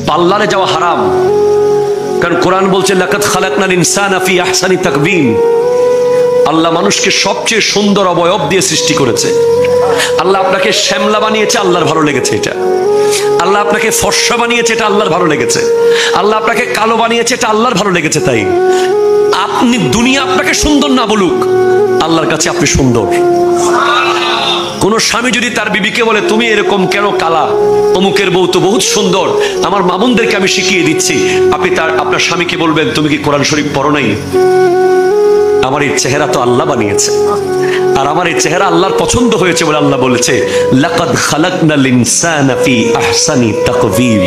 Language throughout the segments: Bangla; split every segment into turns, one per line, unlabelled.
পার্লারে যাওয়া হারাম, কারণ কোরআন বলছে লাকাদ খালাকনাল ইনসানা ফি আহসানি তাকবীম। আল্লাহ মানুষকে সবচেয়ে সুন্দর অবয়ব দিয়ে সৃষ্টি করেছে। আল্লাহ আপনাকে শ্যামলা বানিয়েছে, আল্লাহর ভালো লেগেছে এটা। আল্লাহ আপনাকে ফর্সা বানিয়েছে, এটা আল্লাহর ভালো লেগেছে। আল্লাহ আপনাকে কালো বানিয়েছে, এটা আল্লাহর ভালো লেগেছে। তাই আপনি দুনিয়া আপনাকে সুন্দর না বলুক, আল্লাহর কাছে আপনি সুন্দর। কোন স্বামী যদি তার বিবিকে বলে তুমি এরকম কেন কালা, অমুকের বউ তো বহুত সুন্দর, আমার মামুনদেরকে আমি শিখিয়ে দিচ্ছি, আপনি আপনার স্বামীকে বলবেন তুমি কি কোরআন শরীফ পড়ো নাই? আমার এই চেহারা তো আল্লাহ বানিয়েছে, আর আমার এই চেহারা আল্লাহর পছন্দ হয়েছে বলে আল্লাহ বলেছে লাকাদ খালাকনাল ইনসানা ফি আহসানি তাকওয়িম।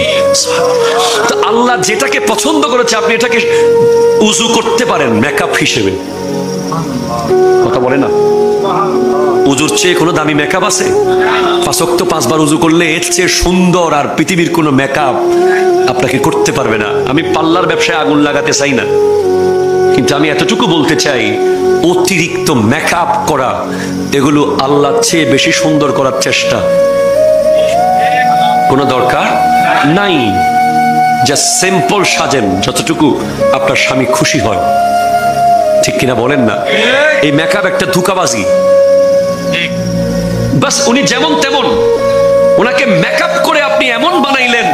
তো আল্লাহ যেটাকে পছন্দ করেছে আপনি এটাকে উযু করতে পারেন মেকআপ হিসেবে। কথা বলে না, উজুর চেয়ে কোনো দামি মেকআপ আছে? 5 ওয়াক্ত 5 বার উজু করলে এর চেয়ে সুন্দর আর পৃথিবীর কোনো মেকআপ আপনাকে করতে পারবে না। আমি পার্লার ব্যবসায় আগুন লাগাতে চাই না, কিন্তু আমি এতটুকু বলতে চাই অতিরিক্ত মেকআপ করা এগুলো আল্লাহর চেয়ে বেশি সুন্দর করার চেষ্টা কোনো দরকার নাই। যা সিম্পল সাজেন যতটুকু আপনার স্বামী খুশি হয়, ঠিক কিনা বলেন না? এই মেকআপ একটা ধোঁকাবাজি। বাস উনি যেমন তেমন, ওনাকে মেকআপ করে আপনি এমন বানাইলেন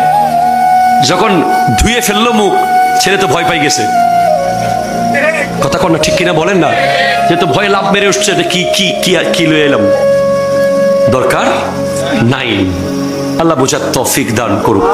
যখন ধুয়ে ফেললো মুখ, ছেলে তো ভয় পাই গেছে। কথা কন না, ঠিক কিনা বলেন না? যে তো ভয়ে লাভ মেরে উঠছে, কি কি কি কি লয়ে এলাম, দরকার নাই। আল্লাহ বোঝার তৌফিক দান করুক।